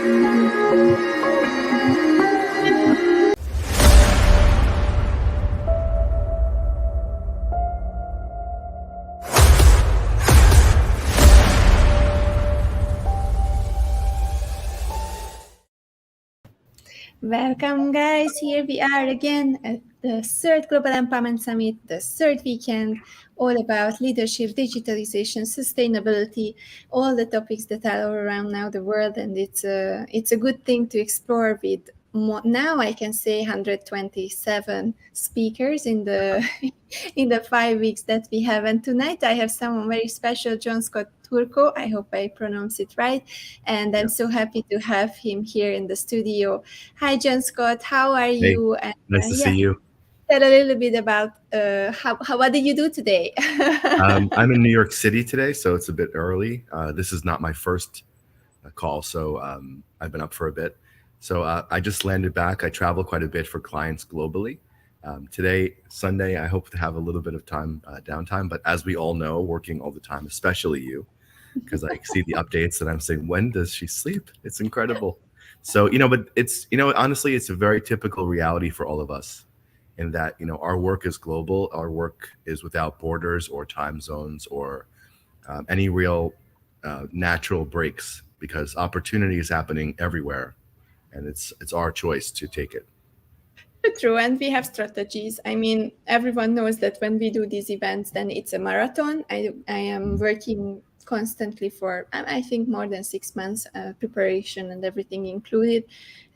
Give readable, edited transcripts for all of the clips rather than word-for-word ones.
Welcome, guys. Here we are again at the third Global Empowerment Summit, the third weekend, all about leadership, digitalization, sustainability, all the topics that are all around now the world. And it's a good thing to explore with now I can say 127 speakers in the in the 5 weeks that we have. And tonight I have someone very special, Jonscott. I hope I pronounce it right. And I'm so happy to have him here in the studio. Hi, Jonscott. How are you? Hey, nice to see you. Tell a little bit about what did you do today? I'm in New York City today, so it's a bit early. This is not my first call, so I've been up for a bit. So I just landed back. I travel quite a bit for clients globally. Today, Sunday, I hope to have a little bit of time downtime. But as we all know, working all the time, especially you, because I see the updates and I'm saying, when does she sleep? It's incredible. So, but it's, honestly, it's a very typical reality for all of us in that, our work is global. Our work is without borders or time zones or any real natural breaks, because opportunity is happening everywhere. And it's our choice to take it. True, and we have strategies. I mean, everyone knows that when we do these events, then it's a marathon. I am working constantly for, I think, more than 6 months, preparation and everything included,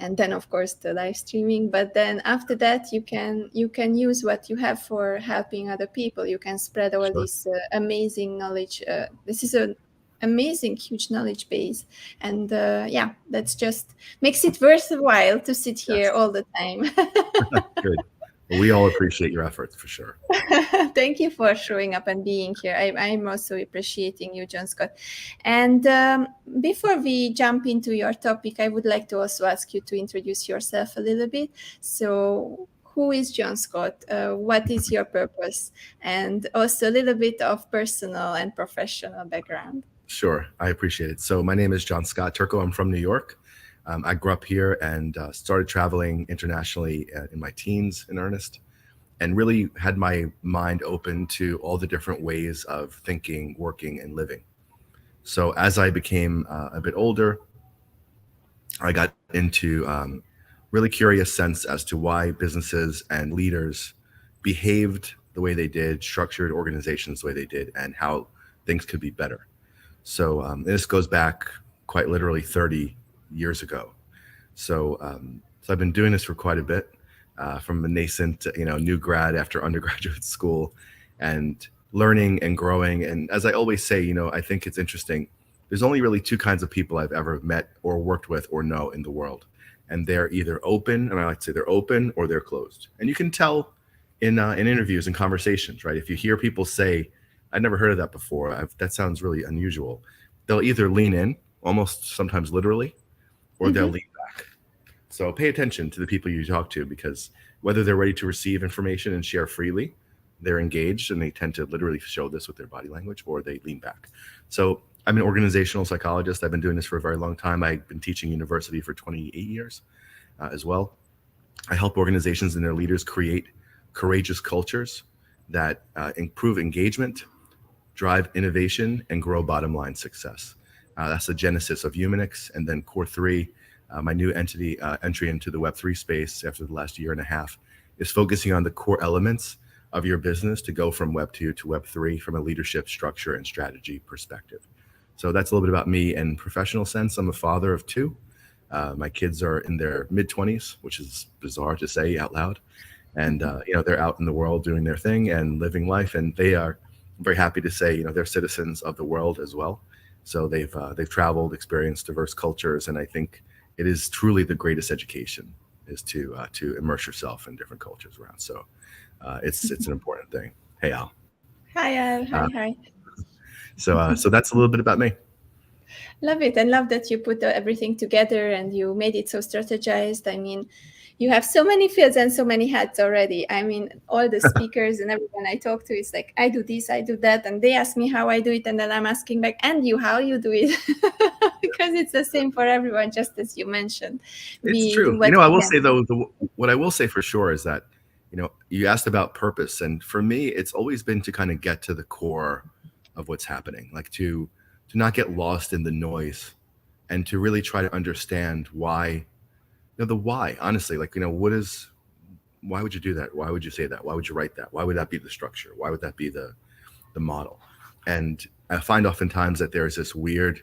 and then of course the live streaming. But then after that, you can use what you have for helping other people. You can spread all this amazing knowledge. This is an amazing, huge knowledge base, and that's just makes it worthwhile to sit here all the time. Good. Well, we all appreciate your efforts for sure. Thank you for showing up and being here. I'm also appreciating you, Jonscott. And before we jump into your topic, I would like to also ask you to introduce yourself a little bit. So who is Jonscott? What is your purpose? And also a little bit of personal and professional background. Sure, I appreciate it. So my name is Jonscott Turco. I'm from New York. I grew up here and started traveling internationally in my teens in earnest, and really had my mind open to all the different ways of thinking, working, and living. So as I became a bit older, I got into really curious sense as to why businesses and leaders behaved the way they did, structured organizations the way they did, and how things could be better. So this goes back quite literally 30 years ago. So I've been doing this for quite a bit, from a nascent, new grad after undergraduate school, and learning and growing. And as I always say, I think it's interesting. There's only really two kinds of people I've ever met or worked with or know in the world. And they're either open, and I like to say they're open, or they're closed. And you can tell in interviews and conversations, right? If you hear people say, I'd never heard of that before, that sounds really unusual, they'll either lean in, almost sometimes literally, or they'll lean back. So pay attention to the people you talk to, because whether they're ready to receive information and share freely, they're engaged, and they tend to literally show this with their body language, or they lean back. So I'm an organizational psychologist. I've been doing this for a very long time. I've been teaching university for 28 years as well. I help organizations and their leaders create courageous cultures that improve engagement, drive innovation, and grow bottom line success. That's the genesis of Humanix. And then Core 3, my new entry into the Web3 space after the last year and a half, is focusing on the core elements of your business to go from Web 2 to Web 3 from a leadership, structure, and strategy perspective. So that's a little bit about me. In professional sense, I'm a father of two. My kids are in their mid-20s, which is bizarre to say out loud. And they're out in the world doing their thing and living life, and they are, I'm very happy to say, they're citizens of the world as well. So they've traveled, experienced diverse cultures, and I think it is truly the greatest education is to immerse yourself in different cultures around. So it's an important thing. Hey, Al. Hi, Al. Hi. So that's a little bit about me. Love it, and love that you put everything together and you made it so strategized. I mean, you have so many fields and so many hats already. I mean, all the speakers and everyone I talk to, it's like, I do this, I do that. And they ask me how I do it. And then I'm asking back, and you, how you do it? Because it's the same for everyone, just as you mentioned. It's We do true. what I we will can. say though, what I will say for sure is that, you asked about purpose, and for me, it's always been to kind of get to the core of what's happening, like to not get lost in the noise, and to really try to understand why, the why. Honestly, like, why would you do that? Why would you say that? Why would you write that? Why would that be the structure? Why would that be the model? And I find oftentimes that there's this weird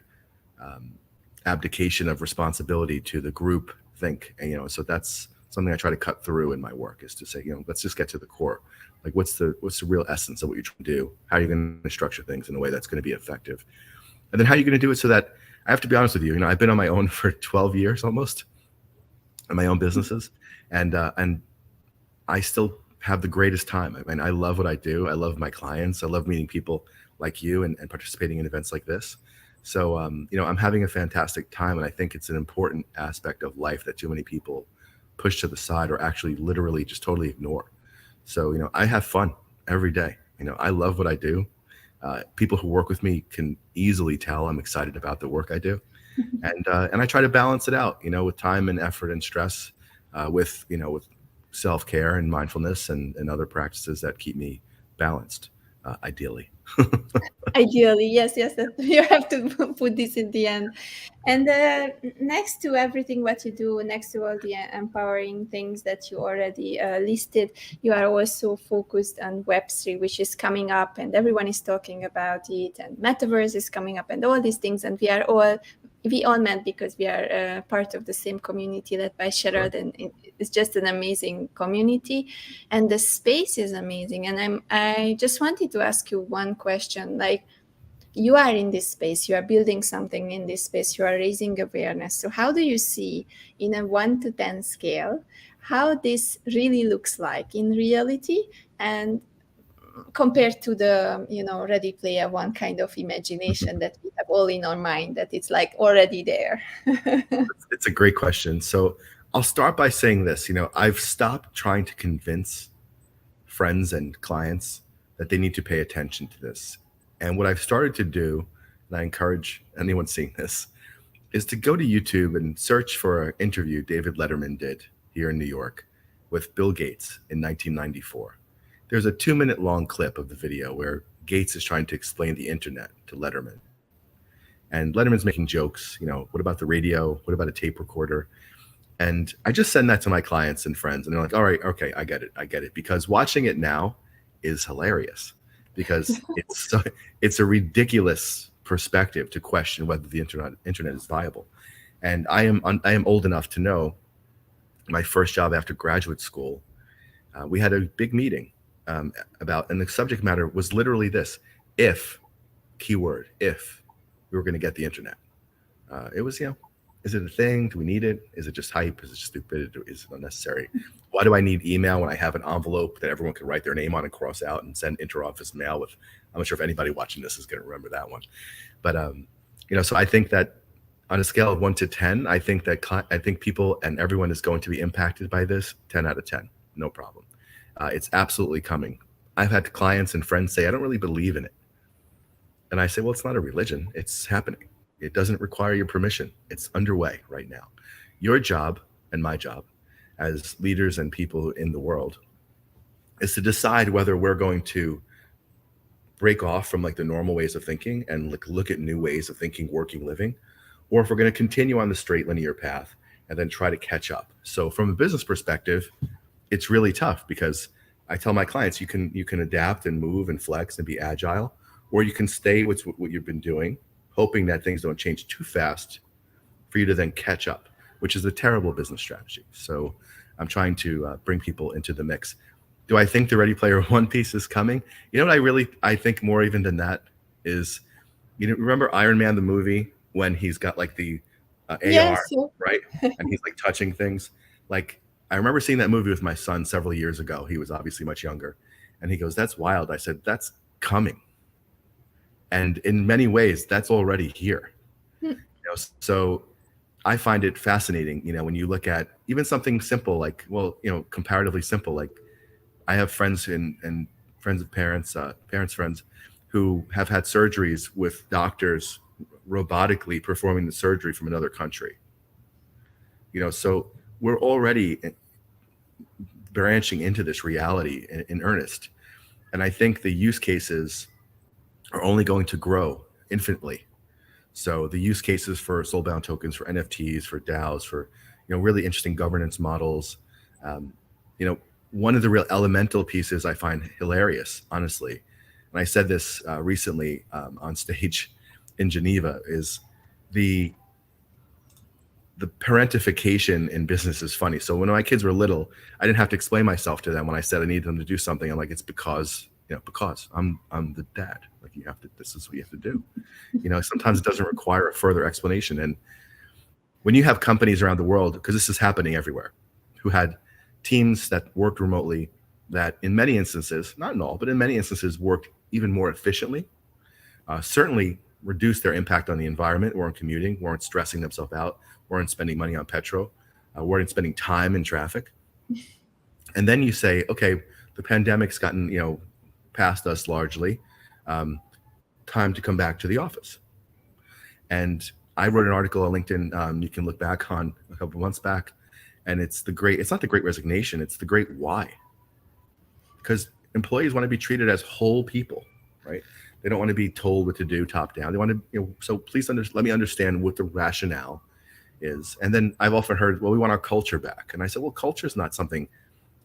abdication of responsibility to the group think, and so that's something I try to cut through in my work, is to say, let's just get to the core. Like, what's the real essence of what you're trying to do? How are you going to structure things in a way that's going to be effective? And then how are you going to do it so that, I have to be honest with you, I've been on my own for 12 years almost, in my own businesses, and I still have the greatest time. I mean, I love what I do. I love my clients. I love meeting people like you and participating in events like this. So, I'm having a fantastic time, and I think it's an important aspect of life that too many people push to the side or actually literally just totally ignore. So, I have fun every day. I love what I do. People who work with me can easily tell I'm excited about the work I do. And I try to balance it out, with time and effort and stress, with self-care and mindfulness and other practices that keep me balanced, ideally. Ideally, yes, that you have to put this in the end. And next to everything what you do, next to all the empowering things that you already listed, you are also focused on Web3, which is coming up, and everyone is talking about it, and Metaverse is coming up, and all these things. And we all met because we are part of the same community led by Sherrod, and it's just an amazing community, and the space is amazing. And I just wanted to ask you one question, like, you are in this space, you are building something in this space, you are raising awareness. So how do you see, in a 1 to 10 scale, how this really looks like in reality, and compared to the Ready Player One kind of imagination that we have all in our mind, that it's like already there? It's a great question. So I'll start by saying this. I've stopped trying to convince friends and clients that they need to pay attention to this. And what I've started to do, and I encourage anyone seeing this, is to go to YouTube and search for an interview David Letterman did here in New York with Bill Gates in 1994. There's a 2-minute long clip of the video where Gates is trying to explain the internet to Letterman. And Letterman's making jokes, what about the radio? What about a tape recorder? And I just send that to my clients and friends, and they're like, all right, okay, I get it. Because watching it now is hilarious, because it's a ridiculous perspective to question whether the internet is viable. And I am old enough to know my first job after graduate school, we had a big meeting about, and the subject matter was literally this: if, keyword, if we were going to get the internet. It was, is it a thing? Do we need it? Is it just hype? Is it just stupid? Is it unnecessary? Why do I need email when I have an envelope that everyone can write their name on and cross out and send inter-office mail with? I'm not sure if anybody watching this is going to remember that one. But, so I think that on a scale of 1 to 10, I think people and everyone is going to be impacted by this. 10 out of 10, no problem. It's absolutely coming. I've had clients and friends say, I don't really believe in it. And I say, well, it's not a religion. It's happening. It doesn't require your permission. It's underway right now. Your job and my job as leaders and people in the world is to decide whether we're going to break off from like the normal ways of thinking and look at new ways of thinking, working, living, or if we're going to continue on the straight linear path and then try to catch up. So from a business perspective, it's really tough, because I tell my clients, you can adapt and move and flex and be agile, or you can stay with what you've been doing, hoping that things don't change too fast for you to then catch up, which is a terrible business strategy. So I'm trying to bring people into the mix. Do I think the Ready Player One piece is coming? You know what I think more even than that is, remember Iron Man, the movie, when he's got like the AR, Yes. right? And he's like touching things. Like, I remember seeing that movie with my son several years ago. He was obviously much younger. And he goes, that's wild. I said, that's coming. And in many ways, that's already here. So I find it fascinating, when you look at even something simple like, well, comparatively simple, like I have friends and friends of parents, parents' friends who have had surgeries with doctors robotically performing the surgery from another country. So we're already branching into this reality in earnest. And I think the use cases are only going to grow infinitely. So the use cases for soulbound tokens, for NFTs, for DAOs, for really interesting governance models. Um, One of the real elemental pieces I find hilarious, honestly, and I said this recently on stage in Geneva, is the parentification in business is funny. So when my kids were little, I didn't have to explain myself to them when I said I needed them to do something. I'm like, it's because I'm the dad. Like this is what you have to do. Sometimes it doesn't require a further explanation. And when you have companies around the world, because this is happening everywhere, who had teams that worked remotely, that in many instances, not in all, but in many instances worked even more efficiently, certainly reduced their impact on the environment, weren't commuting, weren't stressing themselves out, weren't spending money on petrol, weren't spending time in traffic. And then you say, okay, the pandemic's gotten, past us largely, time to come back to the office. And I wrote an article on LinkedIn, you can look back on a couple of months back, and it's not the great resignation, it's the great why. Because employees want to be treated as whole people, right? They don't want to be told what to do top down. They want to, so please let me understand what the rationale is. And then I've often heard, well, we want our culture back. And I said, well, culture is not something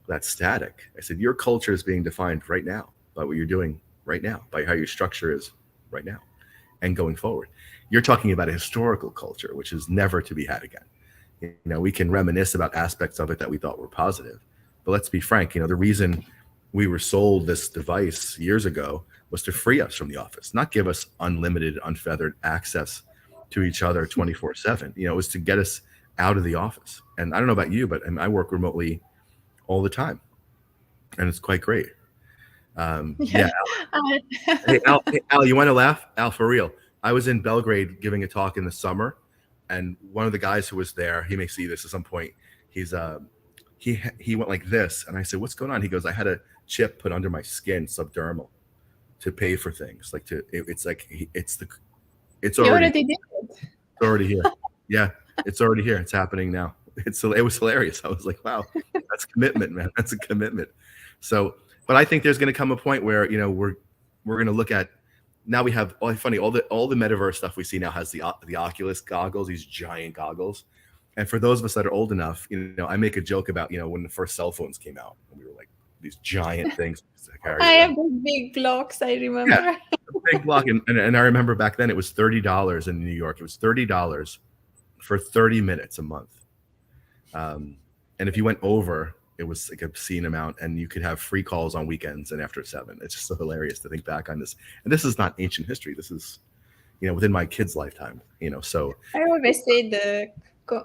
that's static. I said, your culture is being defined right now by what you're doing right now, by how your structure is right now and going forward. You're talking about a historical culture, which is never to be had again. We can reminisce about aspects of it that we thought were positive, but let's be frank, the reason we were sold this device years ago was to free us from the office, not give us unlimited, unfeathered access to each other 24/7. It was to get us out of the office. And I don't know about you, but I work remotely all the time, and it's quite great. Yeah. Hey, Al, you want to laugh? Al, for real. I was in Belgrade giving a talk in the summer, and one of the guys who was there, he may see this at some point. He went like this, and I said, "What's going on?" He goes, "I had a chip put under my skin, subdermal, to pay for things. Like it's already You already did it. It's already here. Yeah, it's already here. It's happening now. It was hilarious. I was like, wow, that's commitment, man. That's a commitment. So, but I think there's going to come a point where we're going to look at, now we have all the metaverse stuff we see now has the Oculus goggles, these giant goggles. And for those of us that are old enough, I make a joke about when the first cell phones came out, and we were like these giant things. I have those big blocks, I remember. Yeah, big block, and I remember back then it was $30 in New York. It was $30 for 30 minutes a month. And if you went over, it was like an obscene amount, and you could have free calls on weekends and after 7. It's just so hilarious to think back on this. And this is not ancient history. This is, within my kid's lifetime, so. I always say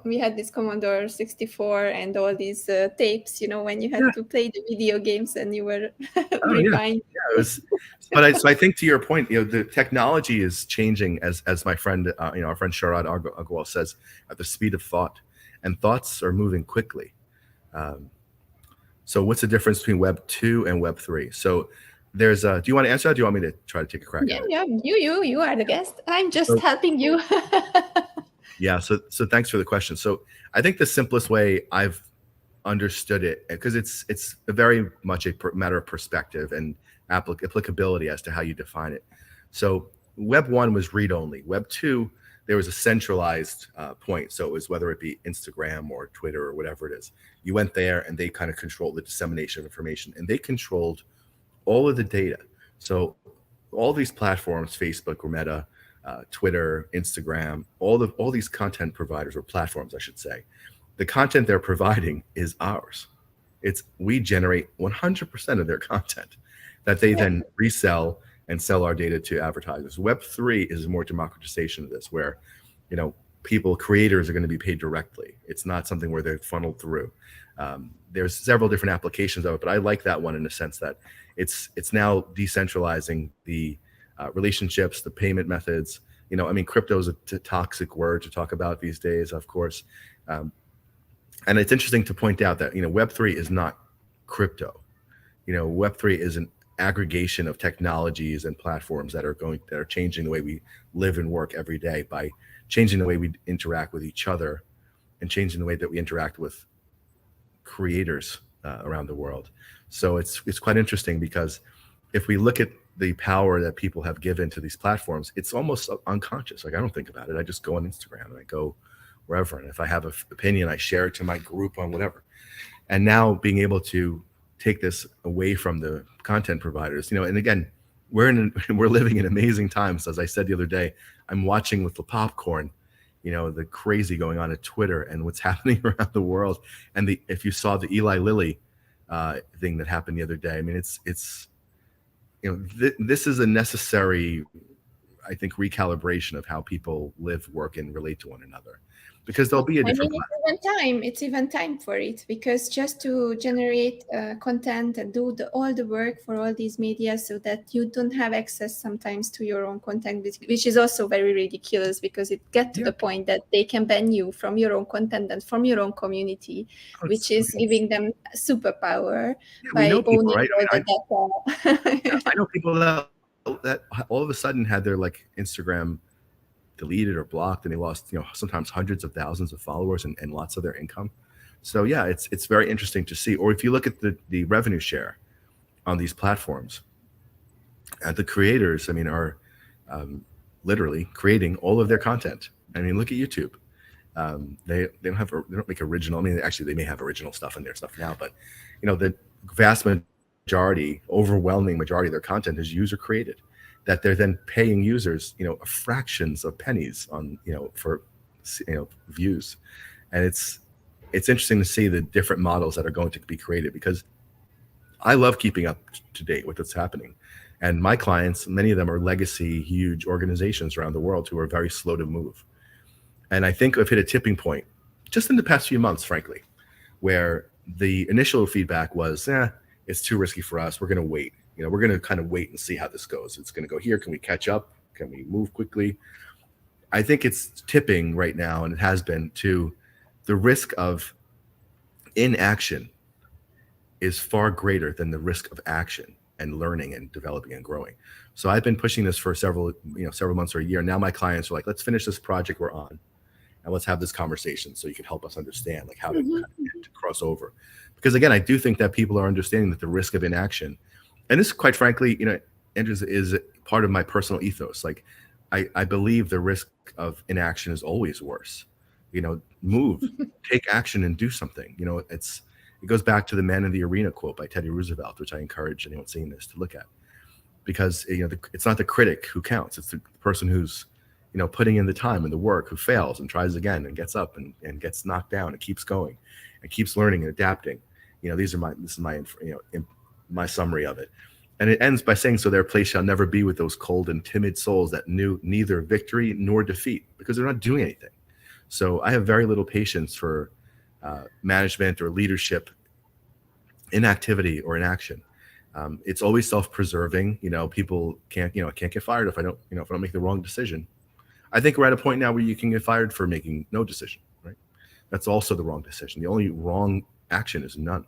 we had this Commodore 64 and all these tapes, when you had to play the video games and you were rewinding. Yeah, it was, so I think to your point, the technology is changing as my friend, our friend Sharad Agrawal says, at the speed of thought, and thoughts are moving quickly. So what's the difference between Web 2 and Web 3? So there's do you want to answer that? Do you want me to try to take a crack at it? Yeah, you are the guest. I'm just helping you. Yeah, so thanks for the question. So I think the simplest way I've understood it, because it's a very much a matter of perspective and applicability as to how you define it. So Web 1 was read only. Web 2, there was a centralized point. So it was whether it be Instagram or Twitter or whatever it is. You went there and they kind of controlled the dissemination of information, and they controlled all of the data. So all these platforms, Facebook or Meta, Twitter, Instagram, all these content providers, or platforms, I should say, the content they're providing is ours. We generate 100% of their content that they then resell and sell our data to advertisers. Web 3 is more democratization of this, where creators are going to be paid directly. It's not something where they're funneled through. There's several different applications of it, but I like that one in the sense that it's now decentralizing the relationships, the payment methods, I mean, crypto is a toxic word to talk about these days, of course. And it's interesting to point out that, Web3 is not crypto. Web3 is an aggregation of technologies and platforms that are changing the way we live and work every day by changing the way we interact with each other and changing the way that we interact with creators around the world. So it's quite interesting, because if we look at the power that people have given to these platforms, it's almost unconscious. Like, I don't think about it. I just go on Instagram and I go wherever. And if I have an opinion, I share it to my group on whatever. And now being able to take this away from the content providers, and again, we're living in amazing times. As I said the other day, I'm watching with the popcorn, the crazy going on at Twitter and what's happening around the world. And if you saw the Eli Lilly thing that happened the other day, I mean, it's this is a necessary, I think, recalibration of how people live, work, and relate to one another, because there'll be a different. It's even time for it, because just to generate content and do all the work for all these media, so that you don't have access sometimes to your own content, which is also very ridiculous, because it gets to the point that they can ban you from your own content and from your own community, which is giving them superpower by owning all the data. I know people that all of a sudden had their Instagram deleted or blocked, and they lost sometimes hundreds of thousands of followers and lots of their income. So yeah, it's very interesting to see. Or if you look at the revenue share on these platforms, and the creators, I mean, are literally creating all of their content. I mean, look at YouTube. They don't make original. I mean, actually they may have original stuff in their stuff now, but the vast majority, overwhelming majority of their content is user created, that they're then paying users, fractions of pennies on, for, views. And it's interesting to see the different models that are going to be created, because I love keeping up to date with what's happening. And my clients, many of them are legacy, huge organizations around the world who are very slow to move. And I think I've hit a tipping point just in the past few months, frankly, where the initial feedback was, it's too risky for us. We're going to wait. We're going to kind of wait and see how this goes. It's going to go here. Can we catch up? Can we move quickly? I think it's tipping right now, and it has been, to the risk of inaction is far greater than the risk of action and learning and developing and growing. So I've been pushing this for several months or a year. Now my clients are like, let's finish this project we're on, and let's have this conversation so you can help us understand how to cross over. Because again, I do think that people are understanding that the risk of inaction, and this, quite frankly, Andrea, is part of my personal ethos. Like, I believe the risk of inaction is always worse. Move, take action, and do something. It goes back to the Man in the Arena quote by Teddy Roosevelt, which I encourage anyone seeing this to look at, because it's not the critic who counts; it's the person who's putting in the time and the work, who fails and tries again and gets up and gets knocked down and keeps going and keeps learning and adapting. This is my summary of it. And it ends by saying, so their place shall never be with those cold and timid souls that knew neither victory nor defeat, because they're not doing anything. So I have very little patience for management or leadership inactivity or inaction. It's always self-preserving. People can't get fired if I don't make the wrong decision. I think we're at a point now where you can get fired for making no decision, right? That's also the wrong decision. The only wrong action is none.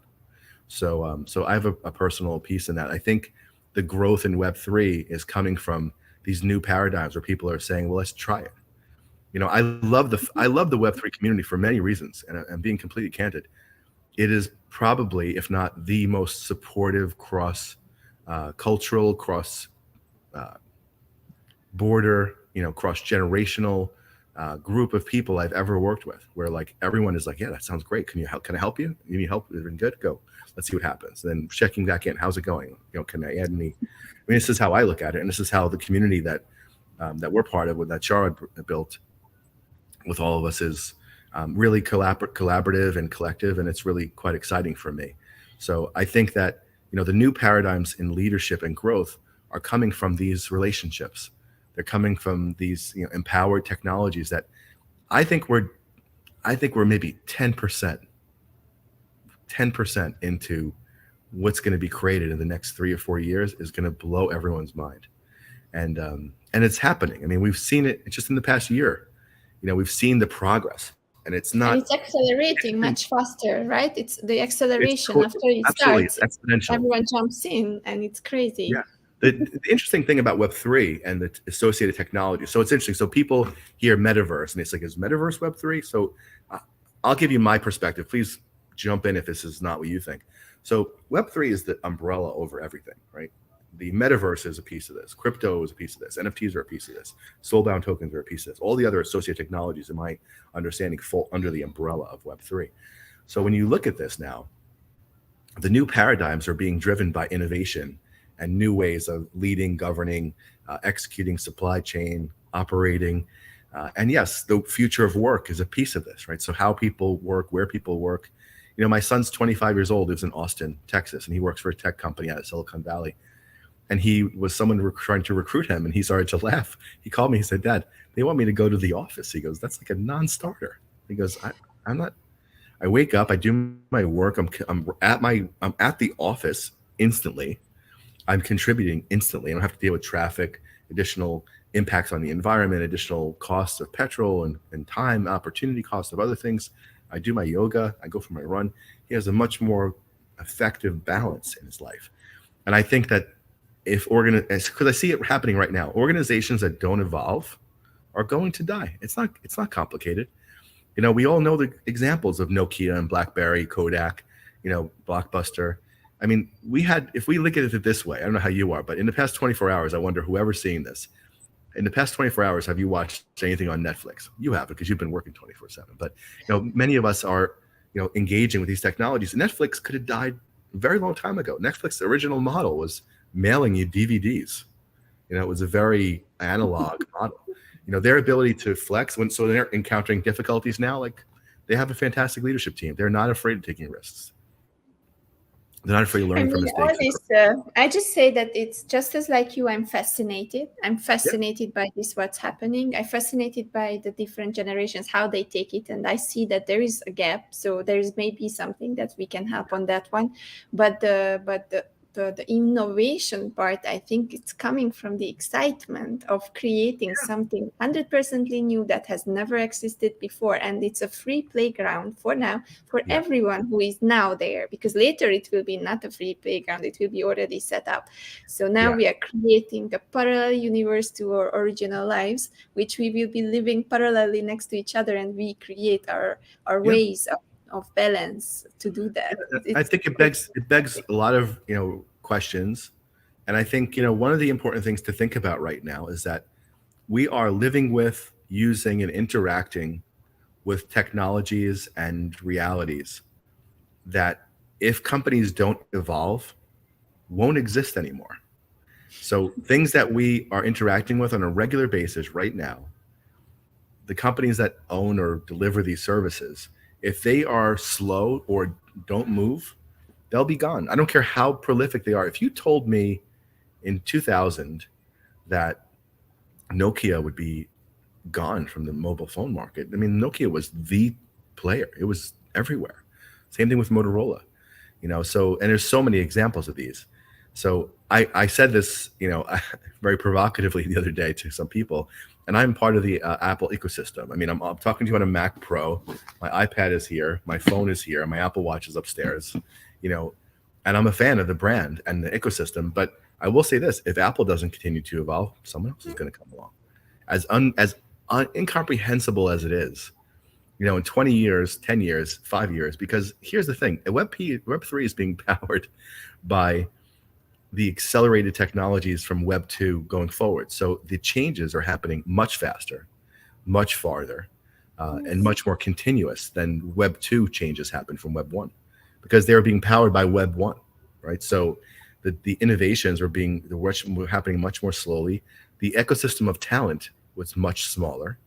So I have a personal piece in that. I think the growth in Web3 is coming from these new paradigms where people are saying, well, let's try it. I love the Web3 community for many reasons, and I'm being completely candid. It is probably, if not the most supportive cross cultural, cross border, cross generational group of people I've ever worked with, where everyone is like, yeah, that sounds great. Can I help you? You need help? Is it good? Go. Let's see what happens. Then checking back in. How's it going? Can I add any? This is how I look at it, and this is how the community that we're part of, that Chara built with all of us, is really collaborative and collective, and it's really quite exciting for me. So I think that the new paradigms in leadership and growth are coming from these relationships. They're coming from these empowered technologies that I think we're maybe 10% into what's going to be created in the next 3 or 4 years is going to blow everyone's mind. and it's happening. I mean, we've seen it just in the past year. We've seen the progress, and it's not. And it's accelerating much faster, right? It's the acceleration It's after it absolutely starts. exponential. Everyone jumps in, and it's crazy. Yeah. The interesting thing about Web3 and the associated technology. So it's interesting. So people hear metaverse, and it's like, is metaverse Web3? So I'll give you my perspective. Please jump in if this is not what you think. So Web3 is the umbrella over everything, right? The metaverse is a piece of this. Crypto is a piece of this. NFTs are a piece of this. Soulbound tokens are a piece of this. All the other associated technologies, in my understanding, fall under the umbrella of Web3. So when you look at this now, the new paradigms are being driven by innovation and new ways of leading, governing, executing supply chain, operating. And yes, the future of work is a piece of this, right? So how people work, where people work. My son's 25 years old, lives in Austin, Texas, and he works for a tech company out of Silicon Valley. And he was someone trying to recruit him, and he started to laugh. He called me, he said, "Dad, they want me to go to the office." He goes, "That's like a non-starter." He goes, I'm not. I wake up, I do my work, I'm at the office instantly. I'm contributing instantly. I don't have to deal with traffic, additional impacts on the environment, additional costs of petrol and time, opportunity costs of other things. I do my yoga, I go for my run. He has a much more effective balance in his life. And I think that because I see it happening right now, organizations that don't evolve are going to die. It's not complicated. We all know the examples of Nokia and BlackBerry, Kodak, Blockbuster. I mean, if we look at it this way, I don't know how you are, but in the past 24 hours, I wonder whoever's seeing this, in the past 24 hours, have you watched anything on Netflix? You have, because you've been working 24/7. But, many of us are, engaging with these technologies. Netflix could have died a very long time ago. Netflix's original model was mailing you DVDs. It was a very analog model. Their ability to flex so they're encountering difficulties now, like they have a fantastic leadership team. They're not afraid of taking risks. They're not afraid of learning from mistakes. I just say that it's just as like you, I'm fascinated. I'm fascinated by what's happening. I'm fascinated by the different generations, how they take it. And I see that there is a gap. So there's maybe something that we can help on that one. But the innovation part, I think it's coming from the excitement of creating something 100% new that has never existed before. And it's a free playground for now, for everyone who is now there, because later it will be not a free playground, it will be already set up. So now we are creating a parallel universe to our original lives, which we will be living parallelly next to each other, and we create our ways of balance to do that. I think it begs a lot of questions, and I think one of the important things to think about right now is that we are living with, using, and interacting with technologies and realities that, if companies don't evolve, won't exist anymore. So things that we are interacting with on a regular basis right now, the companies that own or deliver these services, if they are slow or don't move, they'll be gone. I don't care how prolific they are. If you told me in 2000 that Nokia would be gone from the mobile phone market, I mean, Nokia was the player. It was everywhere. Same thing with Motorola, so, and there's so many examples of these. So I said this, very provocatively the other day to some people, and I'm part of the Apple ecosystem. I mean, I'm talking to you on a Mac Pro. My iPad is here. My phone is here. My Apple Watch is upstairs, and I'm a fan of the brand and the ecosystem. But I will say this: if Apple doesn't continue to evolve, someone else is going to come along. As incomprehensible as it is, in 20 years, 10 years, 5 years, because here's the thing: Web3 is being powered by the accelerated technologies from Web 2 going forward. So the changes are happening much faster, much farther, and much more continuous than Web 2 changes happen from Web 1, because they're being powered by Web 1, right? So the innovations are happening much more slowly. The ecosystem of talent was much smaller.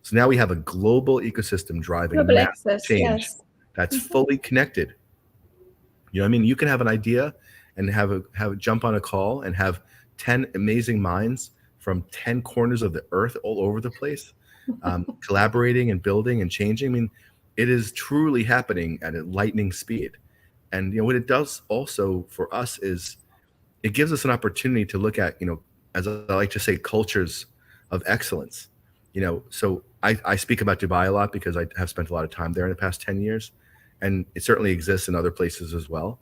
So now we have a global ecosystem driving mass change that's fully connected. You know what I mean? You can have an idea and have a jump on a call and have 10 amazing minds from 10 corners of the earth all over the place, collaborating and building and changing. I mean, it is truly happening at a lightning speed. And what it does also for us is it gives us an opportunity to look at as I like to say, cultures of excellence. So I speak about Dubai a lot because I have spent a lot of time there in the past 10 years, and it certainly exists in other places as well.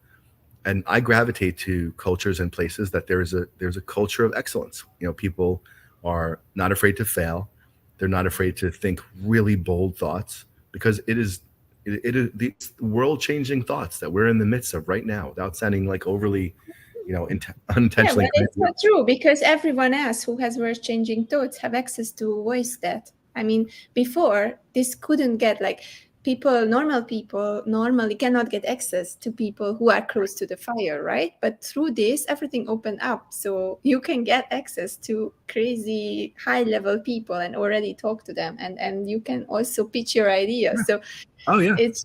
And I gravitate to cultures and places that there's a culture of excellence. People are not afraid to fail. They're not afraid to think really bold thoughts, because it is the world-changing thoughts that we're in the midst of right now, without sounding like overly, Yeah, unintentionally. but it's not true, because everyone else who has world-changing thoughts have access to voice that. I mean, before this couldn't get, like, normal people normally cannot get access to people who are close to the fire, right? But through this, everything opened up. So you can get access to crazy high-level people and already talk to them. And you can also pitch your ideas. So Oh yeah. it's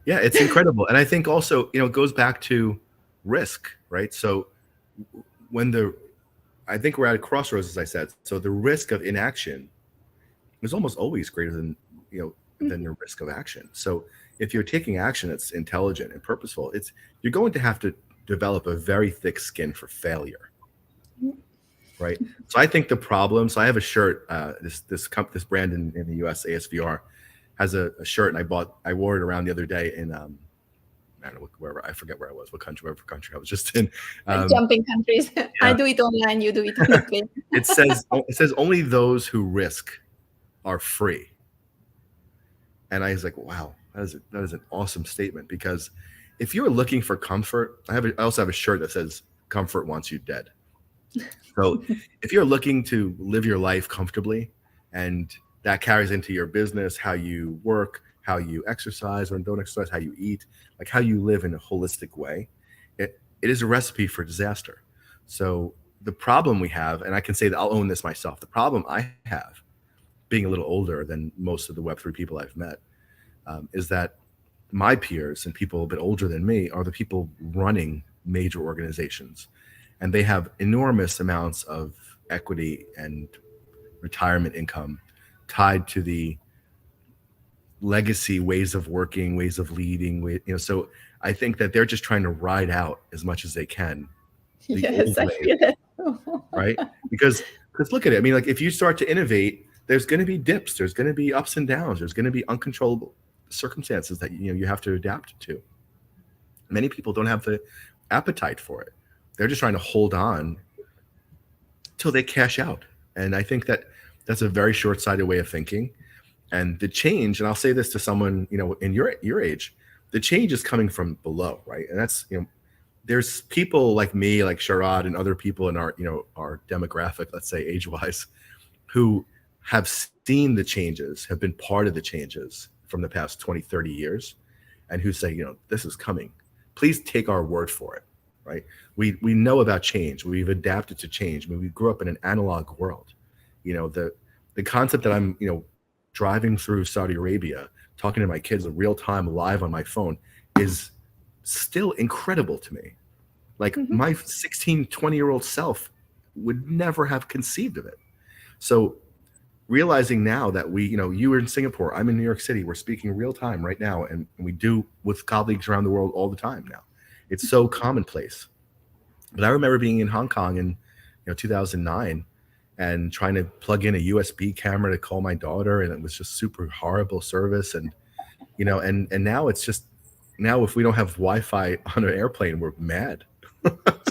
Yeah, it's incredible. And I think also, it goes back to risk, right? So I think we're at a crossroads, as I said. So the risk of inaction is almost always greater than the risk of action. So if you're taking action that's intelligent and purposeful, you're going to have to develop a very thick skin for failure, right? So I think so I have a shirt, this brand in the US, ASVR, has a shirt, and I wore it around the other day in I don't know, wherever, I forget where I was, whatever country I was just in. jumping countries. Yeah. I do it online, you do it on the plane. It says only those who risk are free. And I was like, wow, that is an awesome statement, because if you're looking for comfort, I also have a shirt that says "Comfort wants you dead." So if you're looking to live your life comfortably, and that carries into your business, how you work, how you exercise or don't exercise, how you eat, like how you live in a holistic way, it is a recipe for disaster. So the problem we have, and I can say that I'll own this myself, the problem I have, being a little older than most of the Web3 people I've met, is that my peers and people a bit older than me are the people running major organizations, and they have enormous amounts of equity and retirement income tied to the legacy ways of working, ways of leading. So I think that they're just trying to ride out as much as they can. Yes, I feel that. Right? Because look at it. I mean, like, if you start to innovate, there's going to be dips, there's going to be ups and downs, there's going to be uncontrollable circumstances that you have to adapt to. Many people don't have the appetite for it. They're just trying to hold on till they cash out. And I think that that's a very short-sighted way of thinking. And the change, and I'll say this to someone, in your age, the change is coming from below, right? And that's, there's people like me, like Sharad, and other people in our demographic, let's say age-wise, who have seen the changes, have been part of the changes from the past 20, 30 years, and who say, this is coming. Please take our word for it, right? We know about change. We've adapted to change. I mean, we grew up in an analog world. The concept that I'm, driving through Saudi Arabia, talking to my kids in real time, live on my phone, is still incredible to me. Like, my 16, 20-year-old self would never have conceived of it. So realizing now that you were in Singapore, I'm in New York City, we're speaking real time right now, and we do with colleagues around the world all the time now. It's so commonplace. But I remember being in Hong Kong in 2009 and trying to plug in a USB camera to call my daughter, and it was just super horrible service. And and now it's just, now if we don't have Wi-Fi on an airplane, we're mad.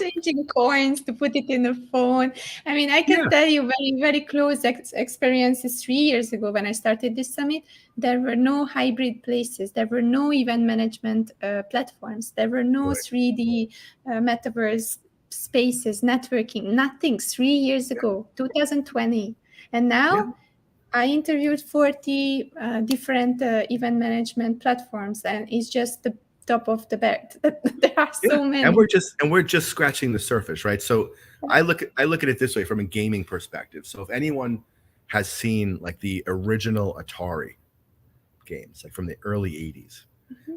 Changing coins to put it in the phone. I mean, I can tell you very, very close experiences 3 years ago when I started this summit. There were no hybrid places. There were no event management platforms. There were no 3D metaverse spaces, networking, nothing 3 years ago, 2020. And now I interviewed 40 different event management platforms, and it's just the top of the bed. There are so many, and we're just scratching the surface, right? So I look at it this way, from a gaming perspective. So if anyone has seen like the original Atari games, like from the early 80s,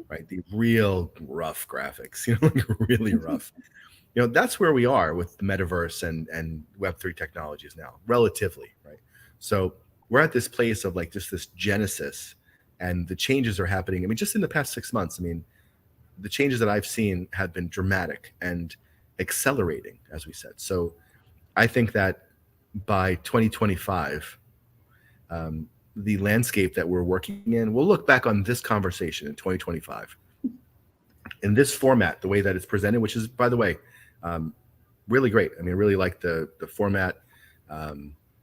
right, the real rough graphics, like really rough, that's where we are with the metaverse and Web3 technologies now, relatively, right? So we're at this place of like just this genesis, and the changes are happening. I mean, just in the past 6 months, I mean, the changes that I've seen have been dramatic and accelerating, as we said. So I think that by 2025, the landscape that we're working in, we'll look back on this conversation in 2025 in this format, the way that it's presented, which is, by the way, really great. I mean, I really like the format.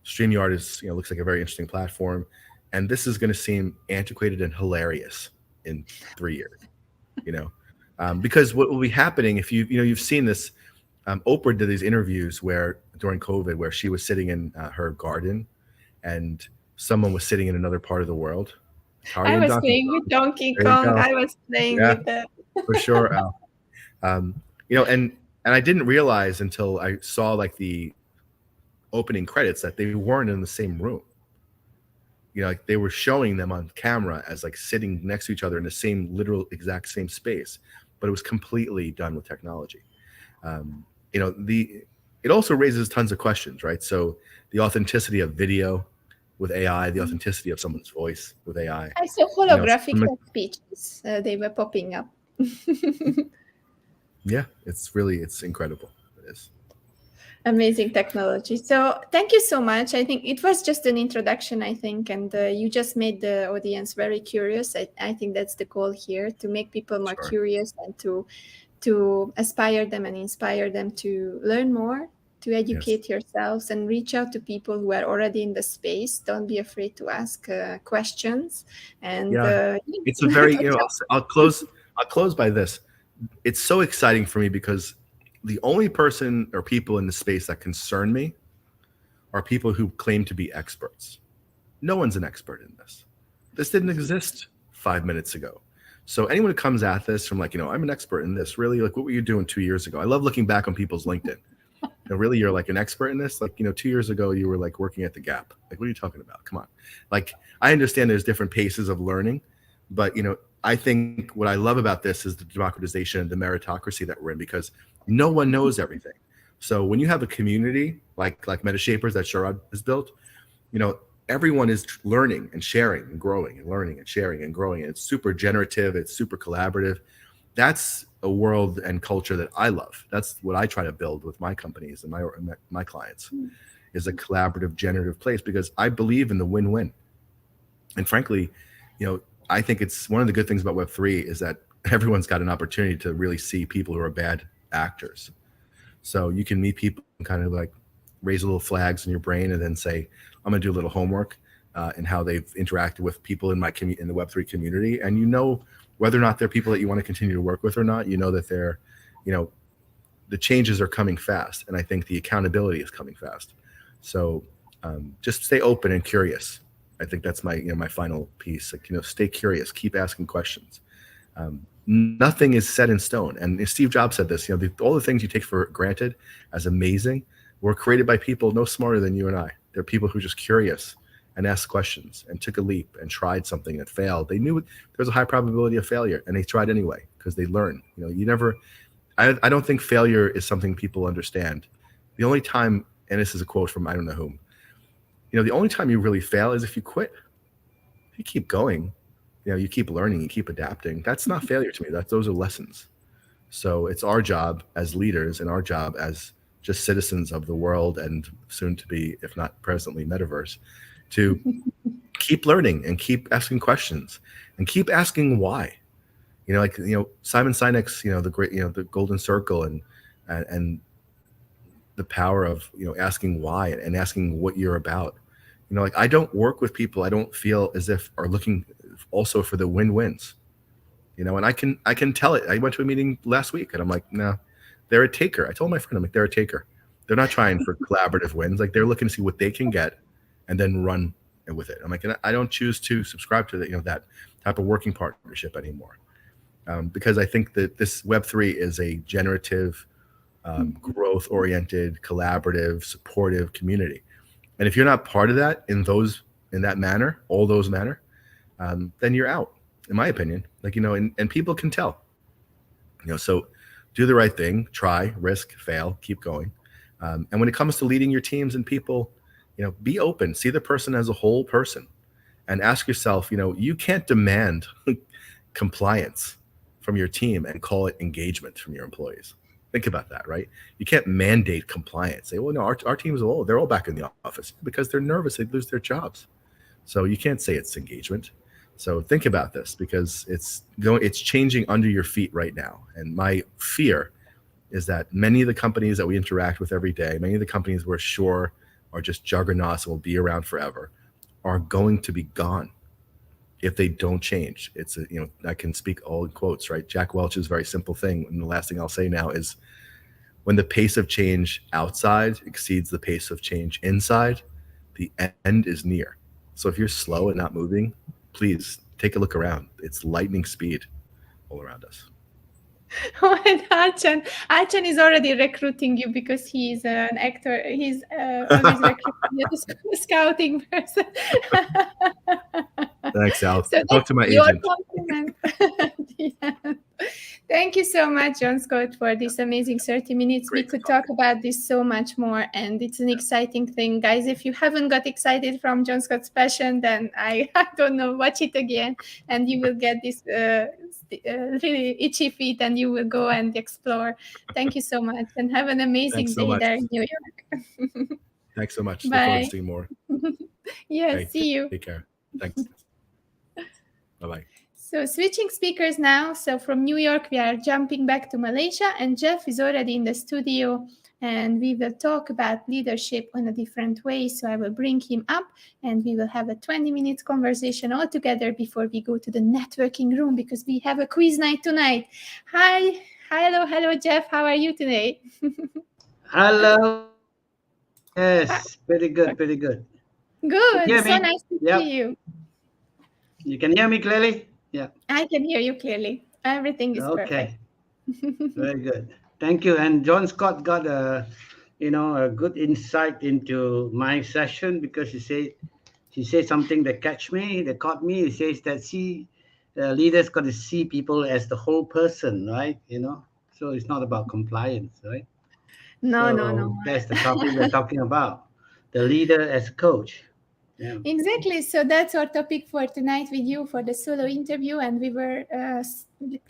StreamYard is, looks like a very interesting platform, and this is going to seem antiquated and hilarious in 3 years. Because what will be happening if you've seen this. Oprah did these interviews where during COVID, where she was sitting in her garden, and someone was sitting in another part of the world. I was playing with Donkey Kong. I was playing with it. For sure, Al. And I didn't realize until I saw like the opening credits that they weren't in the same room. Like they were showing them on camera as like sitting next to each other in the same literal exact same space, but it was completely done with technology. It also raises tons of questions, right? So the authenticity of video with AI, the authenticity of someone's voice with AI. I saw holographic speeches. They were popping up. Yeah, it's incredible. It is. Amazing technology. So thank you so much. I think it was just an introduction, and you just made the audience very curious. I think that's the goal here, to make people more curious and to aspire them and inspire them to learn more, to educate yourselves and reach out to people who are already in the space. Don't be afraid to ask questions. And it's a very, I'll close by this. It's so exciting for me because the only person or people in the space that concern me are people who claim to be experts. No one's an expert in this. This didn't exist 5 minutes ago. So anyone who comes at this from like, I'm an expert in this, really, like, what were you doing 2 years ago? I love looking back on people's LinkedIn. Really, you're like an expert in this? Like, 2 years ago, you were like working at the Gap. Like, what are you talking about? Come on. Like, I understand there's different paces of learning, but, I think what I love about this is the democratization and the meritocracy that we're in, because no one knows everything. So when you have a community like Metashapers that Sharad has built, everyone is learning and sharing and growing and learning and sharing and growing. And it's super generative. It's super collaborative. That's a world and culture that I love. That's what I try to build with my companies and my clients, is a collaborative, generative place, because I believe in the win-win. And frankly, I think it's one of the good things about Web3 is that everyone's got an opportunity to really see people who are bad actors. So you can meet people and kind of like raise little flags in your brain and then say, I'm going to do a little homework and how they've interacted with people in in the Web3 community. And whether or not they're people that you want to continue to work with or not, that they're, the changes are coming fast. And I think the accountability is coming fast. So just stay open and curious. I think that's my, my final piece. Like, stay curious, keep asking questions. Nothing is set in stone. And Steve Jobs said this, all the things you take for granted as amazing were created by people no smarter than you and I. They're people who are just curious and asked questions and took a leap and tried something that failed. They knew there was a high probability of failure, and they tried anyway because they learn. I don't think failure is something people understand. The only time, and this is a quote from I don't know whom, the only time you really fail is if you quit. If you keep going, you keep learning, you keep adapting. That's not failure to me. Those are lessons. So it's our job as leaders and our job as just citizens of the world and soon to be, if not presently, metaverse, to keep learning and keep asking questions and keep asking why. Simon Sinek's, the great, the golden circle and the power of, asking why and asking what you're about. I don't work with people I don't feel as if are looking also for the win-wins, and I can tell it. I went to a meeting last week and I'm like, no, they're a taker. I told my friend, I'm like, they're a taker. They're not trying for collaborative wins. Like, they're looking to see what they can get and then run with it. I'm like, I don't choose to subscribe to that type of working partnership anymore. Because I think that this Web3 is a generative, growth-oriented, collaborative, supportive community. And if you're not part of that in that manner, all those manner, then you're out, in my opinion. And people can tell. So do the right thing, try, risk, fail, keep going. And when it comes to leading your teams and people, be open, see the person as a whole person, and ask yourself, you can't demand compliance from your team and call it engagement from your employees. Think about that, right? You can't mandate compliance. Say, well, no, our teams, they're all back in the office because they're nervous. They lose their jobs. So you can't say it's engagement. So think about this because it's changing under your feet right now. And my fear is that many of the companies that we interact with every day, many of the companies we're sure are just juggernauts and will be around forever, are going to be gone if they don't change. It's I can speak all in quotes, right? Jack Welch's very simple thing. And the last thing I'll say now is when the pace of change outside exceeds the pace of change inside, the end is near. So if you're slow and not moving, please take a look around. It's lightning speed all around us. Oh, and Achan is already recruiting you because he's an actor. He's always recruiting a scouting person. Thanks, Al. So talk to my your agent. compliment. Yeah. Thank you so much, Jonscott, for this amazing 30 minutes. Great We could talk about this so much more, and it's an exciting thing. Guys, if you haven't got excited from Jonscott's passion, then I don't know, watch it again, and you will get this really itchy feet, and you will go and explore. Thank you so much, and have an amazing day there in New York. Thanks so much. Bye. Look forward to seeing more. Yes, okay, see you. Take care. Thanks. Bye-bye. So switching speakers now. So from New York, we are jumping back to Malaysia, and Jeff is already in the studio, and we will talk about leadership in a different way. So I will bring him up, and we will have a 20-minute conversation all together before we go to the networking room, because we have a quiz night tonight. Hi. Hello, Jeff. How are you today? Hello. Yes, pretty good. Good. So nice to see you. You can hear me clearly? Yeah. I can hear you clearly. Everything is perfect. Very good. Thank you. And Jonscott got a good insight into my session, because she said something that caught me. He says that leaders got to see people as the whole person, right? So it's not about compliance, right? No. That's the topic we're talking about. The leader as a coach. Yeah. Exactly. So that's our topic for tonight with you for the solo interview. And we were a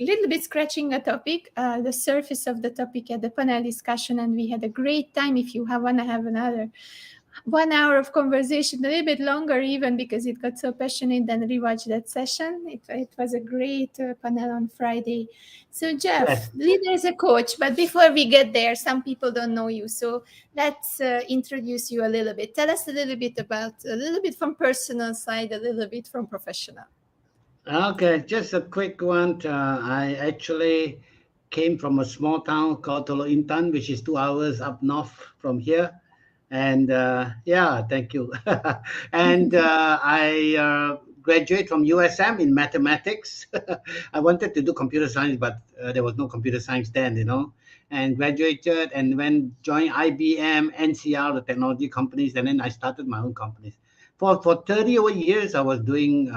little bit scratching the topic, the surface of the topic at the panel discussion. And we had a great time. If you want to have another 1 hour of conversation, a little bit longer even, because it got so passionate, then rewatch that session. It was a great panel on Friday. So Jeff, leader as a coach, but before we get there, some people don't know you. So let's introduce you a little bit. Tell us a little bit from personal side, a little bit from professional. Okay, just a quick one. I actually came from a small town called Teluk Intan, which is 2 hours up north from here. And thank you. And I graduated from USM in mathematics. I wanted to do computer science, but there was no computer science then, and graduated and went joined IBM, NCR, the technology companies. And then I started my own companies. For 30 over years, I was doing,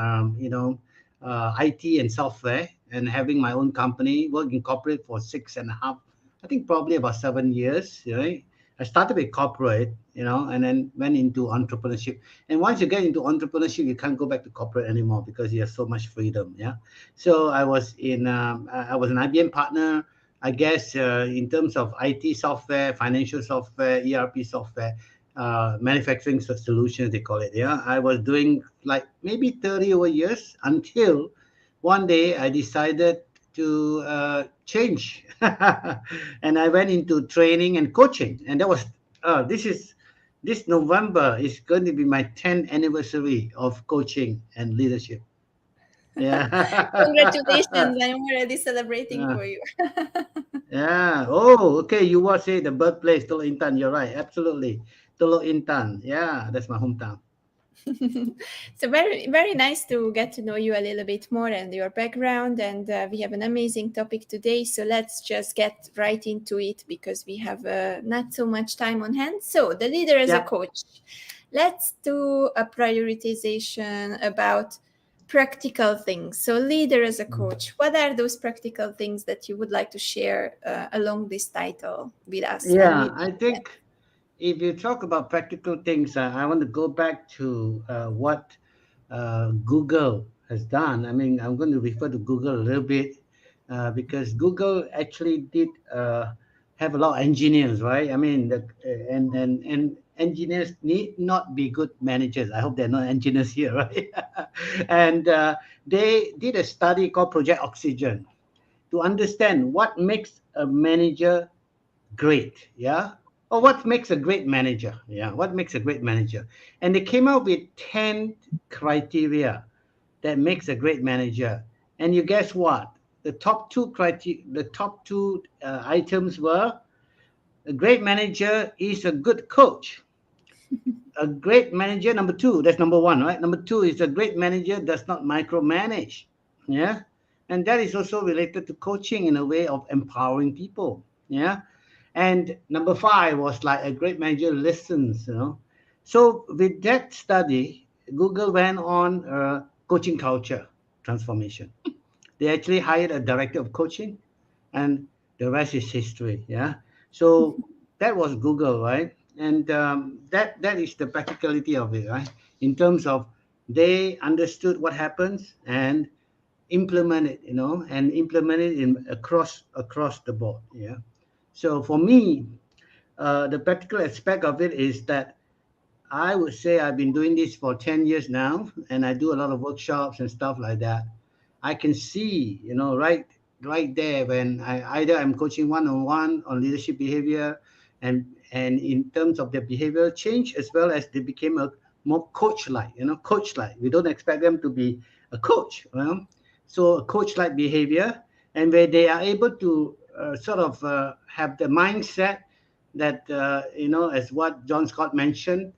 IT and software, and having my own company, worked in corporate for 6.5, I think probably about 7 years, right? I started with corporate, and then went into entrepreneurship. And once you get into entrepreneurship, you can't go back to corporate anymore because you have so much freedom. Yeah. So I was an IBM partner, I guess, in terms of IT software, financial software, ERP software, manufacturing solutions, they call it. Yeah. I was doing like maybe 30 over years until one day I decided to change. And I went into training and coaching, and that was this November is going to be my 10th anniversary of coaching and leadership. Yeah. Congratulations. I'm already celebrating for you. Yeah. Oh, okay. You was the birthplace, Teluk Intan. You're right. Absolutely. Teluk Intan. Yeah, that's my hometown. So very, very nice to get to know you a little bit more and your background. And we have an amazing topic today. So let's just get right into it, because we have not so much time on hand. So the leader as a coach. Let's do a prioritization about practical things. So leader as a coach, what are those practical things that you would like to share along this title with us? Yeah, I think if you talk about practical things, I want to go back to what Google has done. I mean, I'm going to refer to Google a little bit because Google actually did have a lot of engineers, right? I mean, and engineers need not be good managers. I hope they're not engineers here, right? And they did a study called Project Oxygen to understand what makes a manager great, yeah, or what makes a great manager, yeah, what makes a great manager. And they came up with 10 criteria that makes a great manager. And you guess what? The top two criteria, the top two items were: a great manager is a good coach. A great manager, number two, that's number one, right? Number two is a great manager does not micromanage. Yeah. And that is also related to coaching in a way of empowering people. Yeah. And number five was like a great manager listens, you know. So with that study, Google went on coaching culture transformation. They actually hired a director of coaching, and the rest is history. Yeah. So that was Google, right? And that is the practicality of it, right? In terms of they understood what happens and implement it, you know, and implement it in across the board. Yeah. So for me, the practical aspect of it is that I would say I've been doing this for 10 years now, and I do a lot of workshops and stuff like that. I can see, you know, right there when I'm coaching one-on-one on leadership behavior and in terms of their behavioral change, as well as they became a more coach-like, you know, coach-like. We don't expect them to be a coach, you know? So a coach-like behavior, and where they are able to have the mindset that, you know, as what Jonscott mentioned,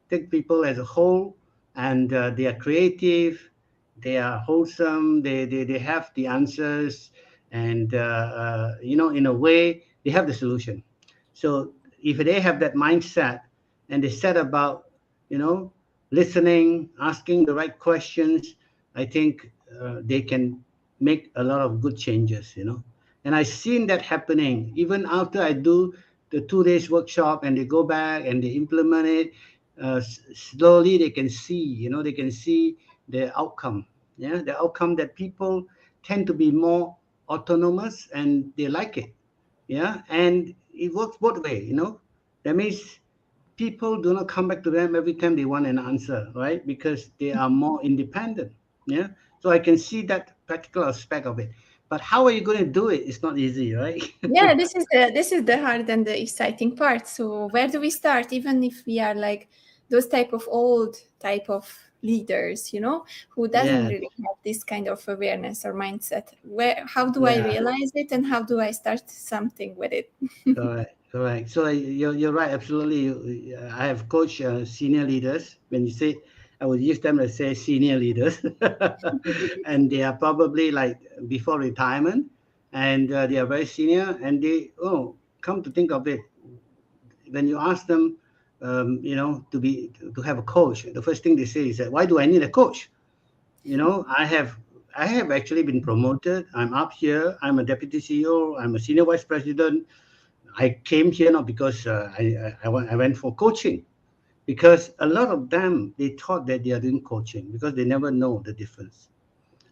take people as a whole, and they are creative, they are wholesome, they have the answers, and you know, in a way they have the solution. So if they have that mindset and they set about, you know, listening, asking the right questions, I think they can make a lot of good changes, you know. And I've seen that happening even after I do the 2 days workshop, and they go back and they implement it. Slowly they can see, you know, they can see the outcome. Yeah, the outcome that people tend to be more autonomous and they like it. Yeah, and it works both way, you know. That means people do not come back to them every time they want an answer, right? Because they are more independent. Yeah. So I can see that practical aspect of it. But how are you going to do it? It's not easy, right? Yeah, this is the hard and the exciting part. So where do we start? Even if we are like those type of old type of leaders, you know, who doesn't Yeah. really have this kind of awareness or mindset. How do I Yeah. realize it, and how do I start something with it? Correct, correct. So you're right, absolutely. I have coached senior leaders. When you say, I would use them to say senior leaders, and they are probably like before retirement, and they are very senior, and they come to think of it, when you ask them, you know, to have a coach, the first thing they say is that, why do I need a coach? You know, I have actually been promoted. I'm up here. I'm a deputy CEO. I'm a senior vice president. I came here not because I went for coaching, because a lot of them, they thought that they are doing coaching because they never know the difference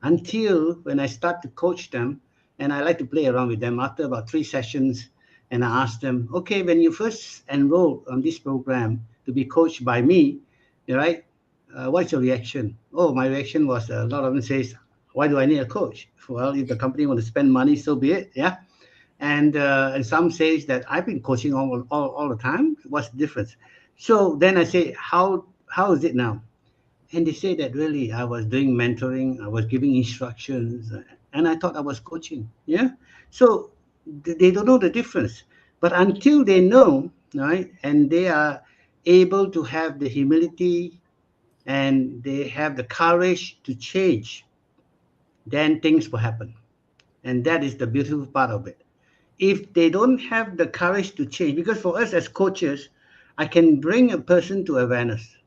until when I start to coach them, and I like to play around with them after about 3 sessions, and I ask them, okay, when you first enrolled on this program to be coached by me, right? What's your reaction? Oh, my reaction was, a lot of them says, why do I need a coach? Well, if the company want to spend money, so be it. Yeah. And some says that I've been coaching all the time. What's the difference? So then I say, how is it now? And they say that really I was doing mentoring, I was giving instructions, and I thought I was coaching. Yeah. So they don't know the difference. But until they know, right, and they are able to have the humility and they have the courage to change, then things will happen. And that is the beautiful part of it. If they don't have the courage to change, because for us as coaches, I can bring a person to awareness.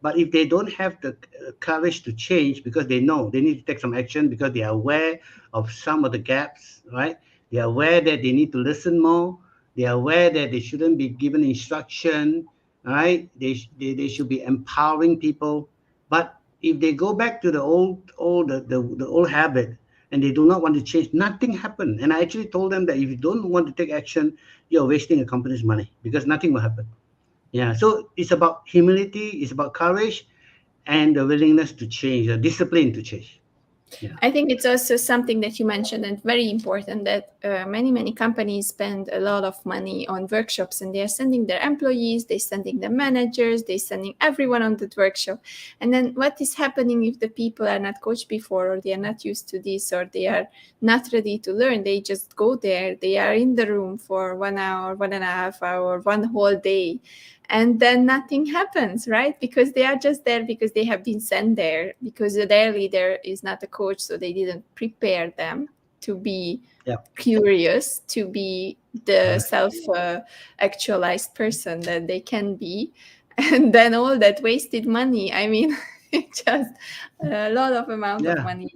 But if they don't have the courage to change, because they know they need to take some action, because they are aware of some of the gaps, right? They are aware that they need to listen more. They are aware that they shouldn't be given instruction, right? They should be empowering people. But if they go back to the old habit, and they do not want to change, nothing happened. And I actually told them that if you don't want to take action, you're wasting a company's money because nothing will happen. Yeah, so it's about humility, it's about courage, and the willingness to change, the discipline to change. Yeah. I think it's also something that you mentioned and very important, that many companies spend a lot of money on workshops, and they're sending their employees, they're sending the managers, they're sending everyone on that workshop. And then what is happening if the people are not coached before, or they are not used to this, or they are not ready to learn? They just go there, they are in the room for 1 hour, 1.5 hours, one whole day. And then nothing happens, right? Because they are just there because they have been sent there, because their leader is not a coach, so they didn't prepare them to be curious, to be the self-actualized person that they can be. And then all that wasted money, I mean, it's just a lot of amount of money.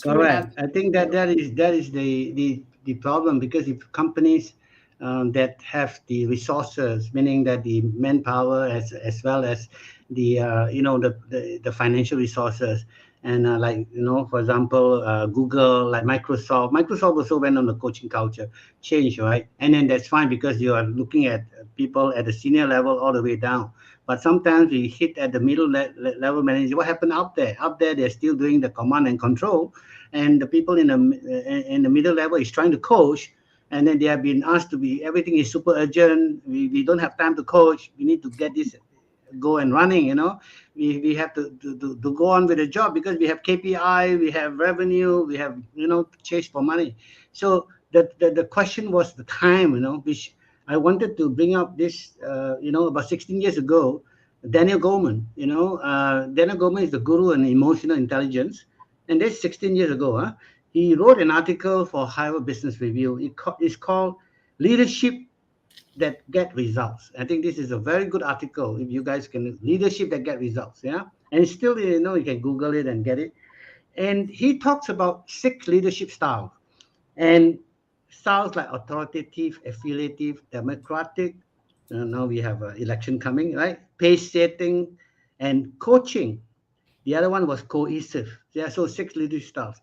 Correct. I think that is the problem, because if companies that have the resources, meaning that the manpower as well as the the financial resources, and for example, Google, like Microsoft also went on the coaching culture change, right? And then that's fine because you are looking at people at the senior level all the way down. But sometimes we hit at the middle level manager. What happened up there? Up there, they're still doing the command and control, and the people in the middle level is trying to coach. And then they have been asked to be, everything is super urgent. We don't have time to coach. We need to get this go and running, we have to go on with the job because we have KPI, we have revenue, we have, chase for money. So the question was the time, which I wanted to bring up this, about 16 years ago, Daniel Goleman, Daniel Goleman is the guru in emotional intelligence. And that's 16 years ago, huh? He wrote an article for Harvard Business Review. It's called Leadership That Get Results. I think this is a very good article. If you guys can, Leadership That Get Results, yeah? And still, you can Google it and get it. And he talks about 6 leadership styles. And styles like authoritative, affiliative, democratic. Now we have an election coming, right? Pace setting and coaching. The other one was cohesive. Yeah, so 6 leadership styles.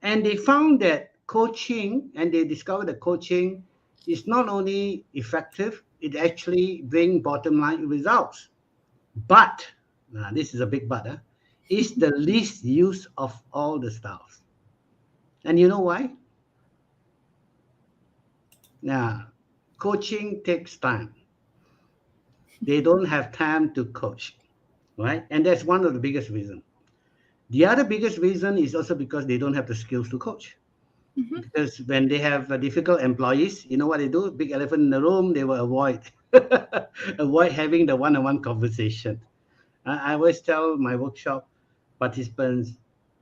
And they found that coaching, and they discovered that coaching is not only effective, it actually brings bottom line results. But, this is a big but, it's the least used of all the styles. And you know why? Now, coaching takes time. They don't have time to coach, right? And that's one of the biggest reasons. The other biggest reason is also because they don't have the skills to coach. Mm-hmm. Because when they have difficult employees, you know what they do? Big elephant in the room, they will avoid having the one-on-one conversation. I always tell my workshop participants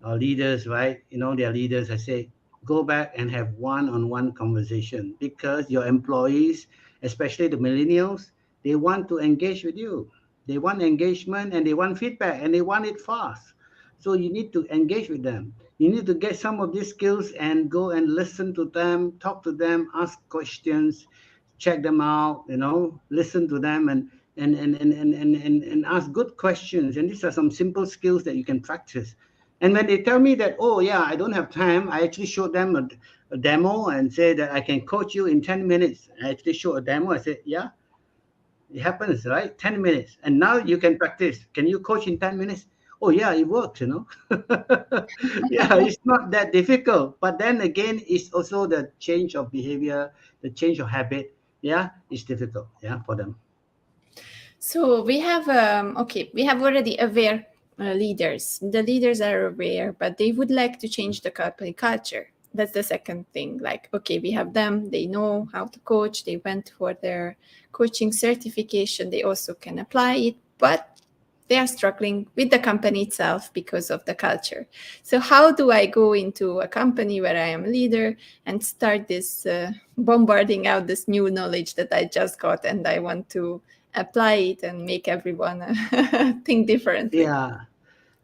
or leaders, right? Their leaders, I say, go back and have one-on-one conversation, because your employees, especially the millennials, they want to engage with you. They want engagement, and they want feedback, and they want it fast. So you need to engage with them. You need to get some of these skills and go and listen to them, talk to them, ask questions, check them out, listen to them and ask good questions. And these are some simple skills that you can practice. And when they tell me that, oh yeah, I don't have time, I actually showed them a demo and say that I can coach you in 10 minutes. I actually show a demo. I said, yeah, it happens, right? 10 minutes. And now you can practice. Can you coach in 10 minutes? Oh yeah, it works, Yeah, it's not that difficult. But then again, it's also the change of behavior, the change of habit. Yeah, it's difficult, for them. So we have, we have already aware leaders. The leaders are aware, but they would like to change the company culture. That's the second thing. Like, okay, we have them. They know how to coach. They went for their coaching certification. They also can apply it, but they are struggling with the company itself because of the culture. So how do I go into a company where I am a leader and start this bombarding out this new knowledge that I just got, and I want to apply it and make everyone think differently?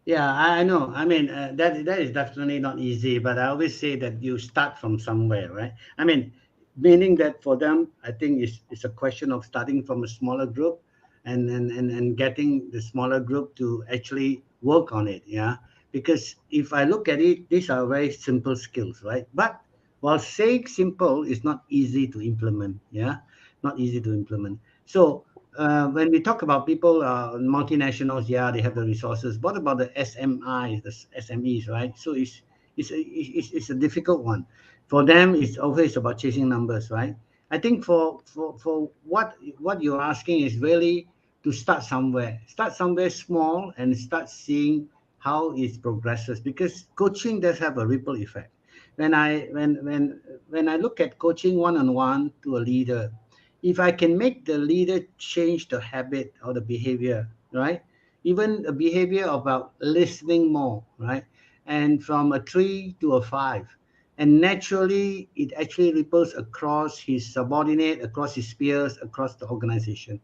Yeah, I know. I mean, that is definitely not easy, but I always say that you start from somewhere, right? I mean, meaning that for them, I think it's a question of starting from a smaller group and getting the smaller group to actually work on it, because if I look at it, these are very simple skills, right? But while saying simple, it's not easy to implement. Yeah, not easy to implement. So when we talk about people, multinationals, yeah, they have the resources. What about the SMIs, the SMEs, right? So it's a difficult one. For them, it's always about chasing numbers, right? I think for what you're asking is really to start somewhere small and start seeing how it progresses, because coaching does have a ripple effect. When I look at coaching one-on-one to a leader, if I can make the leader change the habit or the behavior, right? Even a behavior about listening more, right? And from a 3 to a 5. And naturally, it actually ripples across his subordinate, across his peers, across the organization,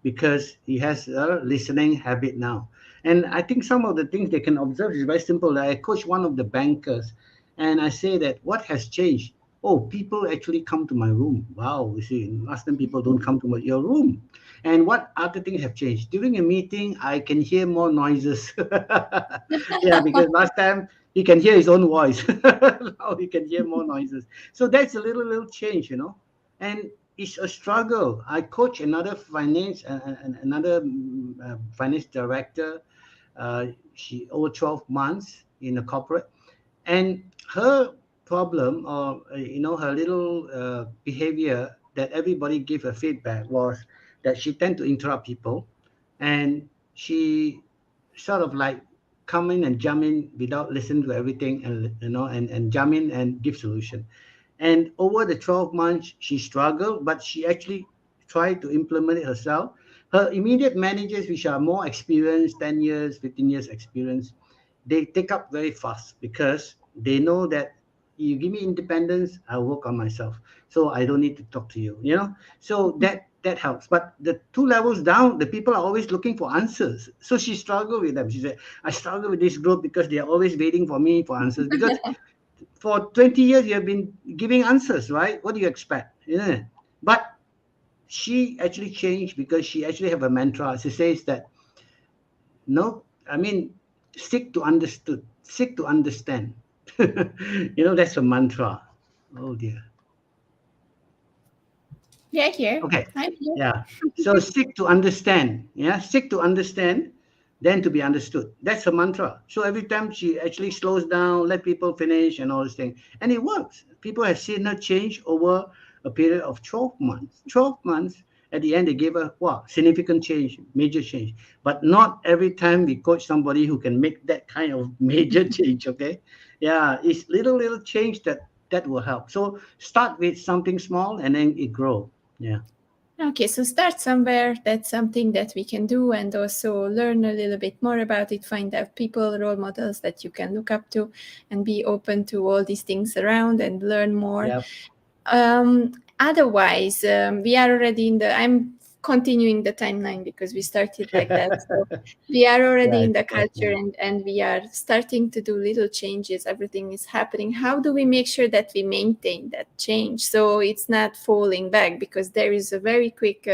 because he has a listening habit now. And I think some of the things they can observe is very simple. Like I coach one of the bankers, and I say that what has changed? Oh, people actually come to my room. Wow, you see, last time people don't come to your room. And what other things have changed? During a meeting, I can hear more noises. Yeah, because last time he can hear his own voice. Now he can hear more noises. So that's a little change. And it's a struggle. I coach another finance director. She over 12 months in a corporate, and her problem, or her little behavior that everybody give her feedback, was that she tend to interrupt people, and she sort of like come in and jump in without listening to everything, and and jump in and give solution. And over the 12 months, she struggled, but she actually tried to implement it herself. Her immediate managers, which are more experienced, 10 years, 15 years experience, they take up very fast, because they know that you give me independence, I'll work on myself. So I don't need to talk to you. So that helps. But the 2 levels down, the people are always looking for answers. So she struggled with them. She said, I struggle with this group because they are always waiting for me for answers. Because for 20 years you have been giving answers, right? What do you expect? Yeah. But she actually changed, because she actually have a mantra. She says that, no, I mean, seek to understand. That's a mantra. Oh dear. Yeah, here. Okay. I'm here. Yeah. So seek to understand. Yeah. Seek to understand, then to be understood. That's a mantra. So every time she actually slows down, let people finish and all this thing. And it works. People have seen her change over a period of 12 months. 12 months. At the end, they gave her, wow, significant change, major change. But not every time we coach somebody who can make that kind of major change, okay? Yeah, it's little change that will help. So start with something small and then it grow. Yeah. Okay, so start somewhere. That's something that we can do, and also learn a little bit more about it, find out people, role models that you can look up to, and be open to all these things around and learn more. Yep. Otherwise, we are already I'm continuing the timeline because we started like that. So we are already in the culture, and we are starting to do little changes. Everything is happening. How do we make sure that we maintain that change so it's not falling back? Because there is a very quick,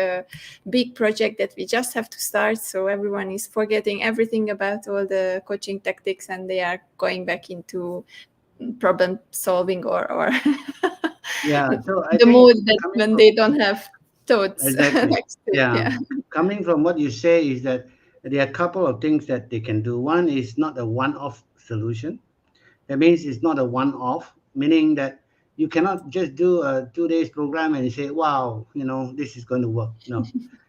big project that we just have to start. So everyone is forgetting everything about all the coaching tactics, and they are going back into problem solving or Yeah. So I the think mode that when they don't have thoughts. exactly. Next to it, Yeah. Coming from what you say is that there are a couple of things that they can do. One is not a one-off solution. That means it's not a one-off, meaning that you cannot just do a 2 days program and say, wow, this is going to work. No,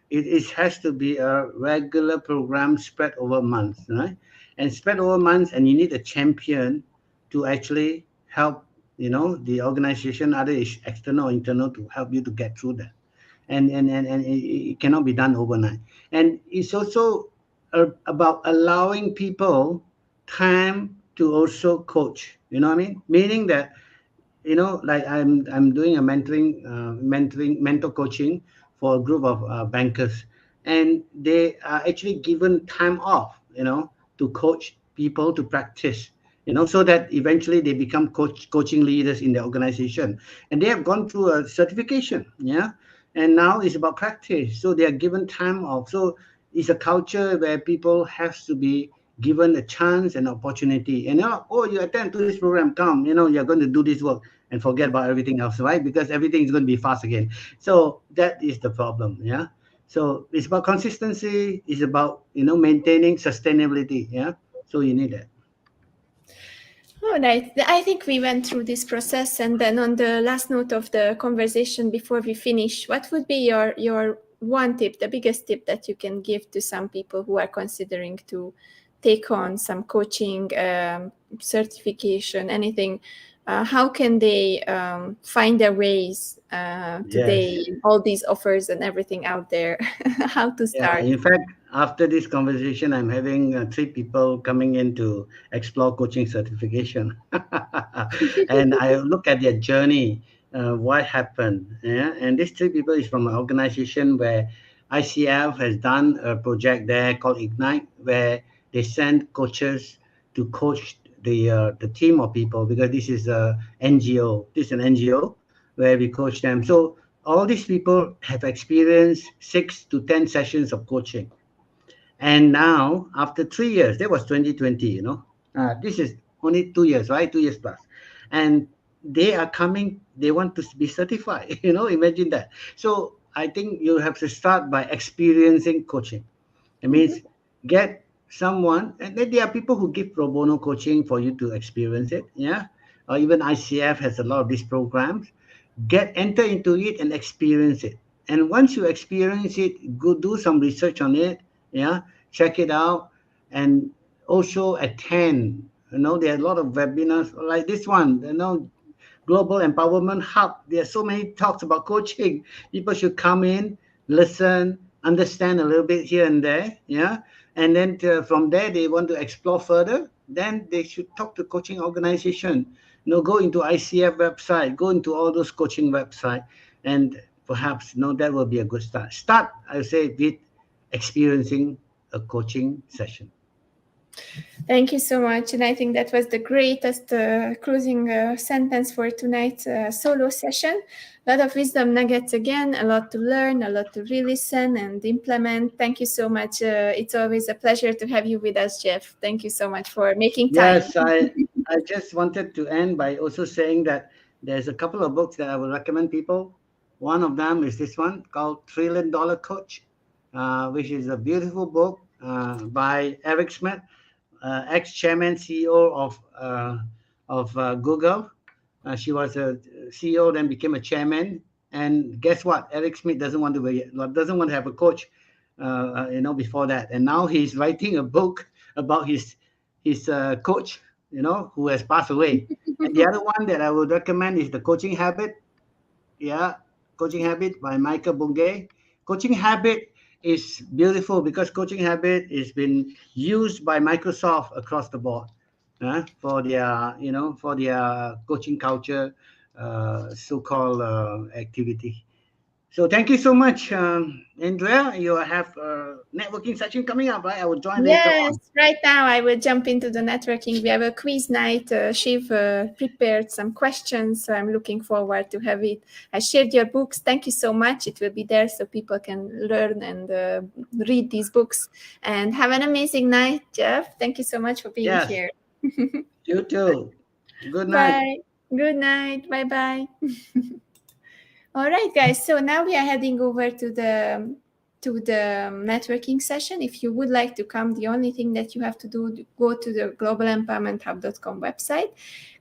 it has to be a regular program spread over months, right? And spread over months, and you need a champion to actually help, the organization, either external or internal, to help you to get through that. And it cannot be done overnight. And it's also about allowing people time to also coach. You know what I mean? Meaning that, like I'm doing a mentor coaching for a group of bankers, and they are actually given time off, to coach people to practice, so that eventually they become coaching leaders in the organization, and they have gone through a certification, yeah, and now it's about practice. So they are given time off. So it's a culture where people have to be given a chance and opportunity. And oh, you attend to this program, come, you're going to do this work and forget about everything else, right? Because everything is going to be fast again. So that is the problem, yeah. So it's about consistency. It's about maintaining sustainability, yeah. So you need that. All right. I think we went through this process, and then on the last note of the conversation before we finish, what would be your one tip, the biggest tip that you can give to some people who are considering to take on some coaching, certification, anything? How can they find their ways today? Yes. All these offers and everything out there. How to Yeah, start? in fact, after this conversation, I'm having 3 people coming in to explore coaching certification. And I look at their journey, what happened. Yeah? And these 3 people is from an organization where ICF has done a project there called Ignite, where they send coaches to coach the team of people, because this is a NGO. This is an NGO where we coach them. So all these people have experienced 6 to 10 sessions of coaching. And now, after 3 years, that was 2020, this is only 2 years, right? 2 years plus. And they are coming, they want to be certified, imagine that. So I think you have to start by experiencing coaching. It means get someone, and then there are people who give pro bono coaching for you to experience it, yeah? Or even ICF has a lot of these programs. Enter into it and experience it. And once you experience it, go do some research on it, yeah, check it out, and also attend. There are a lot of webinars like this one, Global Empowerment Hub. There are so many talks about coaching. People should come in, listen, understand a little bit here and there, yeah. And then from there, they want to explore further. Then they should talk to coaching organization. Go into ICF website, go into all those coaching website, and perhaps that will be a good start. Start, I would say, with experiencing a coaching session. Thank you so much. And I think that was the greatest closing sentence for tonight's solo session. A lot of wisdom nuggets again, a lot to learn, a lot to re-listen and implement. Thank you so much. It's always a pleasure to have you with us, Jeff. Thank you so much for making time. Yes, I just wanted to end by also saying that there's a couple of books that I would recommend people. One of them is this one called $1 Trillion Coach, which is a beautiful book by Eric Schmidt, ex-chairman CEO of Google. She was a CEO, then became a chairman. And guess what? Eric Schmidt doesn't want to have a coach, before that. And now he's writing a book about his coach, who has passed away. And the other one that I would recommend is The Coaching Habit. Yeah, Coaching Habit by Michael Bungay. Coaching Habit is beautiful because Coaching Habit has been used by Microsoft across the board for their coaching culture, so-called activity. So thank you so much, Andrea. You have a networking session coming up, right? I will join later on. Yes, right now I will jump into the networking. We have a quiz night. Shiv prepared some questions, so I'm looking forward to have it. I shared your books. Thank you so much. It will be there so people can learn and read these books. And have an amazing night, Jeff. Thank you so much for being here. You too. Good night. Bye. Good night. Bye-bye. All right, guys. So now we are heading over to the networking session. If you would like to come, the only thing that you have to do, go to the globalempowermenthub.com website,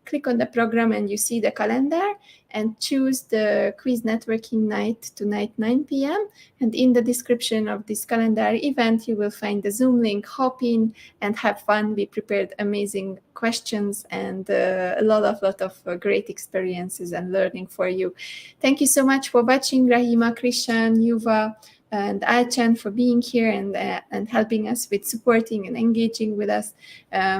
click on the program, and you see the calendar, and choose the quiz networking night tonight, 9 p.m. And in the description of this calendar event, you will find the Zoom link. Hop in and have fun. We prepared amazing questions and a lot of great experiences and learning for you. Thank you so much for watching, Rahima, Krishan, Yuva, and Achan for being here and helping us with supporting and engaging with us.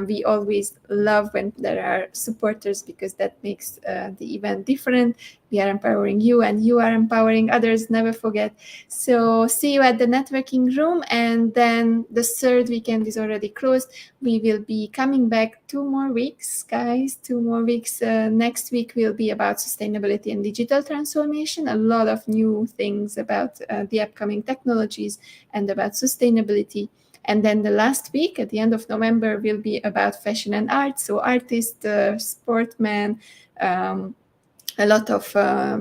We always love when there are supporters because that makes the event different. We are empowering you and you are empowering others, never forget. So see you at the networking room, and then the third weekend is already closed. We will be coming back 2 more weeks, guys, 2 more weeks. Next week will be about sustainability and digital transformation, a lot of new things about the upcoming technologies and about sustainability. And then the last week at the end of November will be about fashion and art. So artists, sportmen, a lot of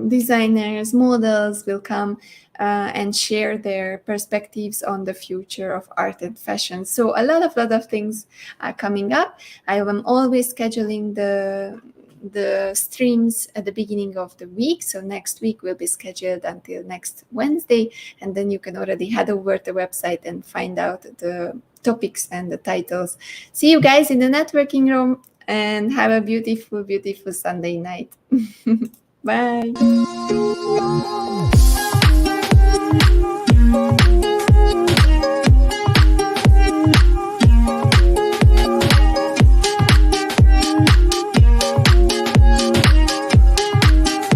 designers, models will come and share their perspectives on the future of art and fashion. So a lot of things are coming up. I am always scheduling the streams at the beginning of the week. So next week will be scheduled until next Wednesday. And then you can already head over to the website and find out the topics and the titles. See you guys in the networking room, and have a beautiful, beautiful Sunday night. Bye.